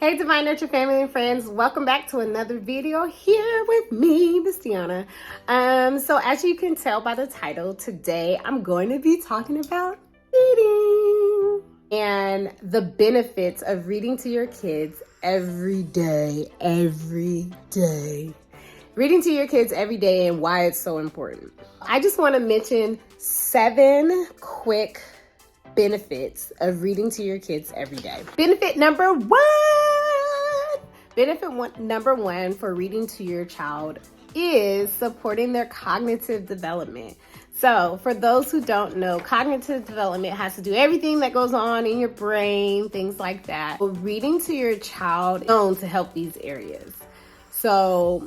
Hey Divine Nurture family and friends, welcome back to another video here with me, Miss Tiana. So as you can tell by the title, today I'm going to be talking about reading and the benefits of reading to your kids every day. Reading to your kids every day and why it's so important. I just want to mention 7 quick benefits of reading to your kids every day. Benefit number 1. Number one for reading to your child is supporting their cognitive development. So for those who don't know, cognitive development has to do everything that goes on in your brain, things like that. But reading to your child is known to help these areas. So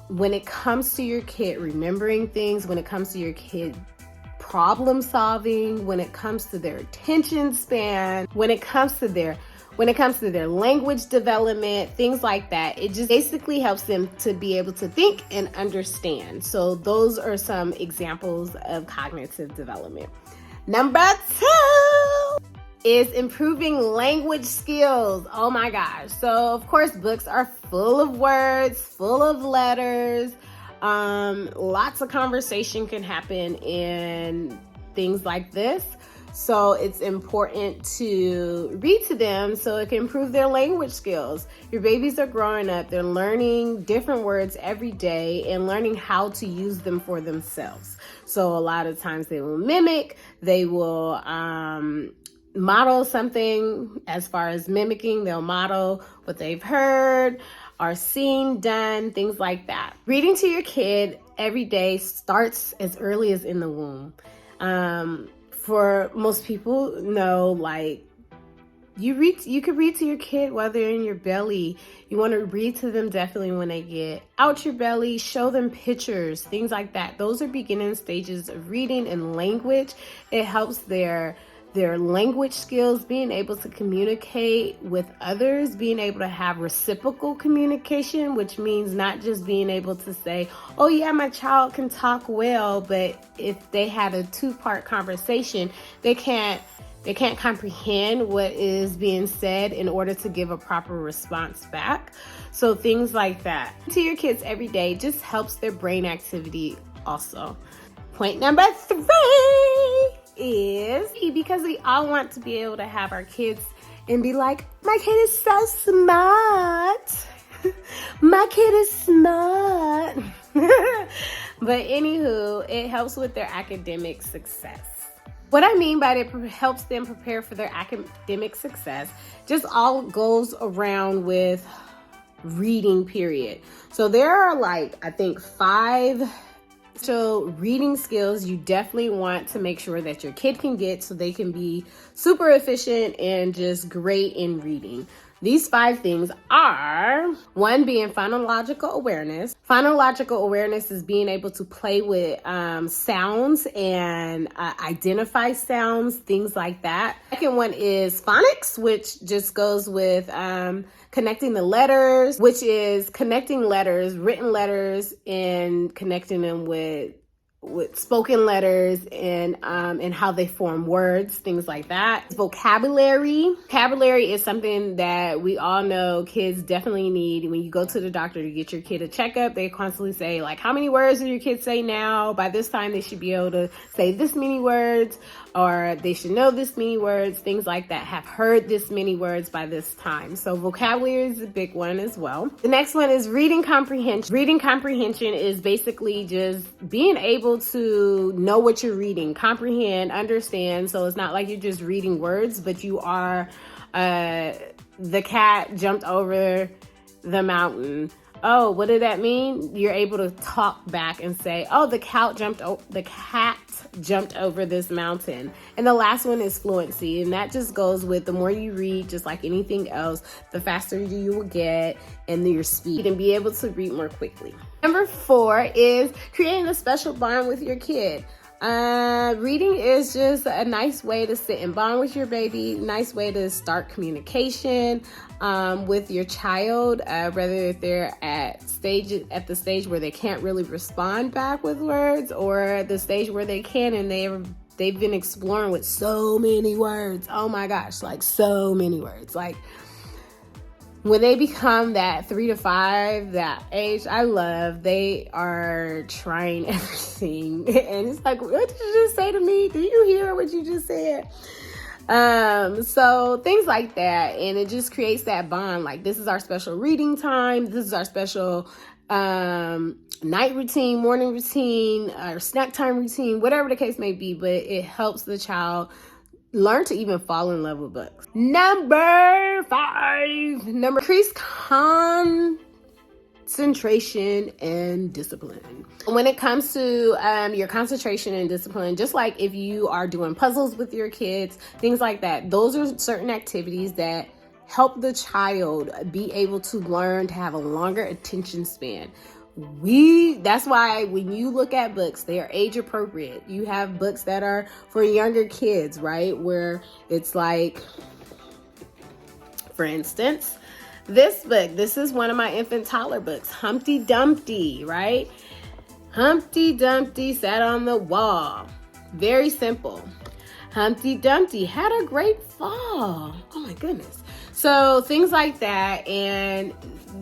when it comes to your kid remembering things, when it comes to your kid problem solving, when it comes to their attention span, when it comes to their language development, things like that, it just basically helps them to be able to think and understand. So those are some examples of cognitive development. Number 2 is improving language skills. Oh my gosh. So of course, books are full of words, full of letters. Lots of conversation can happen in things like this. So it's important to read to them so it can improve their language skills. Your babies are growing up. They're learning different words every day and learning how to use them for themselves. So a lot of times they will mimic, they will model something as far as mimicking. They'll model what they've heard or seen, done, things like that. Reading to your kid every day starts as early as in the womb. For most people know, like, you can read to your kid while they're in your belly. You want to read to them definitely when they get out your belly, show them pictures, things like that. Those are beginning stages of reading and language. It helps their language skills, being able to communicate with others, being able to have reciprocal communication, which means not just being able to say, oh yeah, my child can talk well, but if they had a 2-part conversation, they can't comprehend what is being said in order to give a proper response back. So things like that. To your kids every day just helps their brain activity also. Point number 3 is because we all want to be able to have our kids and be like, my kid is so smart. My kid is smart. But anywho, it helps with their academic success. What I mean by it helps them prepare for their academic success just all goes around with reading, period. So there are I think 5 reading skills you definitely want to make sure that your kid can get so they can be super efficient and just great in reading. These 5 things are: 1, being phonological awareness. Phonological awareness is being able to play with sounds and identify sounds, things like that. Second one is phonics, which just goes with connecting the letters, which is connecting letters, written letters, and connecting them with spoken letters and how they form words, things like that. Vocabulary. Vocabulary is something that we all know kids definitely need. When you go to the doctor to get your kid a checkup, they constantly say, like, how many words do your kids say now? By this time, they should be able to say this many words, or they should know this many words, things like that, have heard this many words by this time. So vocabulary is a big one as well. The next one is reading comprehension. Reading comprehension is basically just being able to know what you're reading, comprehend, understand. So it's not like you're just reading words, but you are, the cat jumped over the mountain. Oh, what did that mean? You're able to talk back and say, oh, the cat jumped over this mountain. And the last one is fluency. And that just goes with the more you read, just like anything else, the faster you will get and your speed and be able to read more quickly. Number 4 is creating a special bond with your kid. Reading is just a nice way to sit and bond with your baby, nice way to start communication with your child, whether they're at the stage where they can't really respond back with words, or the stage where they can and they've been exploring with so many words. Oh my gosh, like so many words. Like when they become that 3 to 5, that age I love, they are trying everything. And it's like, what did you just say to me? Do you hear what you just said? So things like that. And it just creates that bond. Like, this is our special reading time. This is our special night routine, morning routine, or snack time routine, whatever the case may be. But it helps the child learn to even fall in love with books. Number 5, increase concentration and discipline. When it comes to your concentration and discipline, just like if you are doing puzzles with your kids, things like that, those are certain activities that help the child be able to learn to have a longer attention span. That's why when you look at books, they are age appropriate. You have books that are for younger kids, right? Where it's like, for instance, this book, this is one of my infant toddler books, Humpty Dumpty, right? Humpty Dumpty sat on the wall. Very simple. Humpty Dumpty had a great fall. Oh my goodness. So things like that, and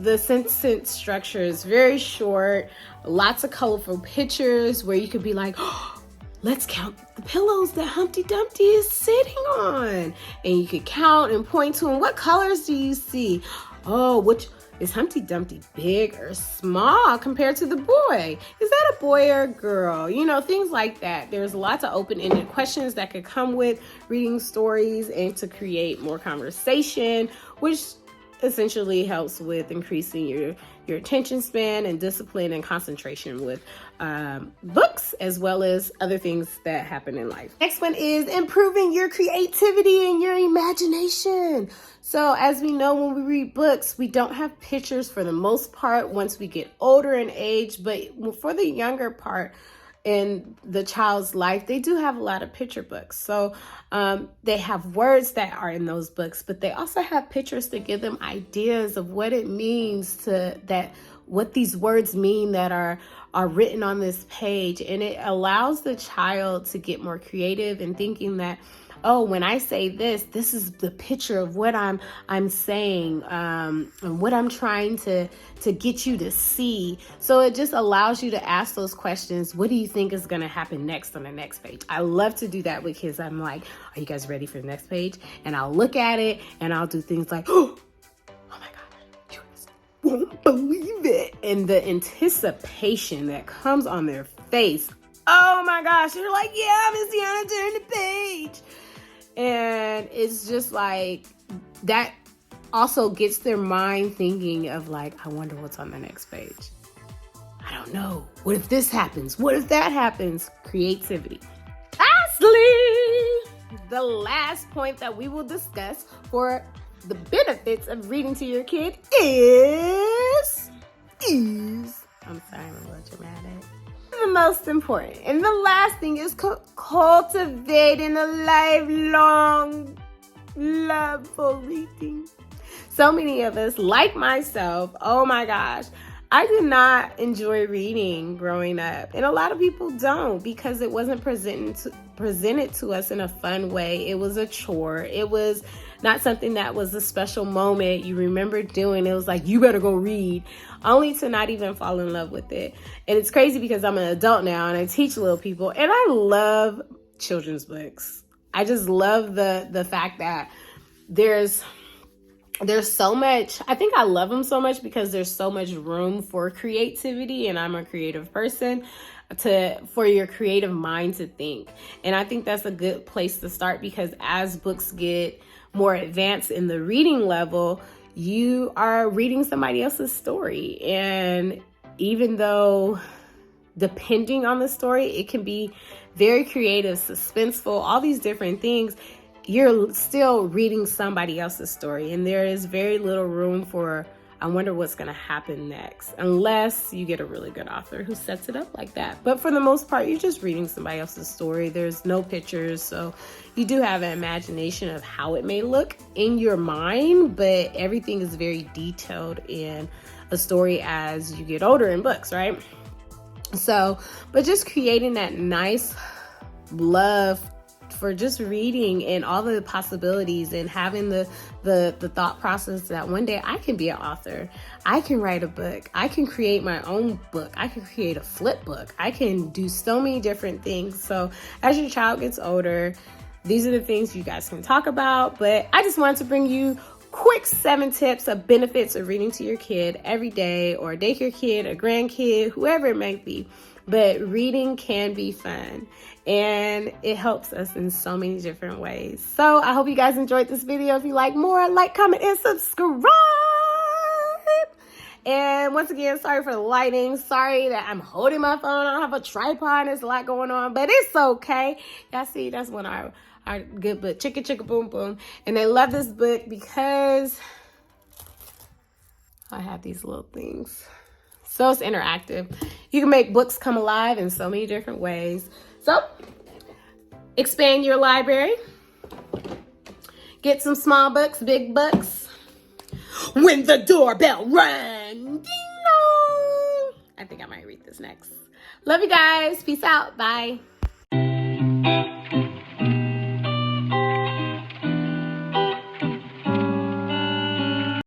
the sentence structure is very short, lots of colorful pictures where you could be like, oh, let's count the pillows that Humpty Dumpty is sitting on. And you could count and point to them. What colors do you see? Oh, which is Humpty Dumpty big or small compared to the boy? Is that a boy or a girl? You know, things like that. There's lots of open-ended questions that could come with reading stories and to create more conversation, which essentially helps with increasing your attention span and discipline and concentration with books, as well as other things that happen in life. Next one is improving your creativity and your imagination. So as we know, when we read books, we don't have pictures for the most part once we get older in age, but for the younger part in the child's life, they do have a lot of picture books. So they have words that are in those books, but they also have pictures to give them ideas of what it means what these words mean that are written on this page. And it allows the child to get more creative in thinking that, oh, when I say this is the picture of what I'm saying, and what I'm trying to get you to see. So it just allows you to ask those questions. What do you think is going to happen next on the next page? I love to do that with kids. I'm like, are you guys ready for the next page? And I'll look at it and I'll do things like, oh my God, you won't believe it. And the anticipation that comes on their face. Oh my gosh, you're like, yeah, Miss Deanna, turn the page. And it's just like, that also gets their mind thinking of like, I wonder what's on the next page. I don't know. What if this happens? What if that happens? Creativity. Lastly, the last point that we will discuss for the benefits of reading to your kid is, I'm sorry, I'm a little dramatic. The most important and the last thing is cultivating a lifelong love for reading. So many of us, like myself, oh my gosh, I did not enjoy reading growing up, and a lot of people don't, because it wasn't presented to us in a fun way. It was a chore. It was not something that was a special moment you remember doing. It was like, you better go read, only to not even fall in love with it. And it's crazy because I'm an adult now and I teach little people, and I love children's books. I just love the fact that there's so much. I think I love them so much because there's so much room for creativity, and I'm a creative person, for your creative mind to think. And I think that's a good place to start, because as books get more advanced in the reading level, you are reading somebody else's story. And even though, depending on the story, it can be very creative, suspenseful, all these different things, you're still reading somebody else's story. And there is very little room for, I wonder what's going to happen next, unless you get a really good author who sets it up like that. But for the most part, you're just reading somebody else's story. There's no pictures, so you do have an imagination of how it may look in your mind, but everything is very detailed in a story as you get older in books, right? So, but just creating that nice love for just reading and all the possibilities, and having the thought process that one day I can be an author. I can write a book. I can create my own book. I can create a flip book. I can do so many different things. So as your child gets older, these are the things you guys can talk about. But I just wanted to bring you quick 7 tips of benefits of reading to your kid every day, or a daycare kid, a grandkid, whoever it might be. But reading can be fun, and it helps us in so many different ways. So I hope you guys enjoyed this video. If you like more, like, comment, and subscribe. And once again, sorry for the lighting. Sorry that I'm holding my phone. I don't have a tripod. There's a lot going on, but it's okay. Y'all see, that's one of our good book, Chicka Chicka Boom Boom. And they love this book because I have these little things. So it's interactive. You can make books come alive in so many different ways. So expand your library. Get some small books, big books. When the doorbell rang, ding dong. I think I might read this next. Love you guys. Peace out. Bye.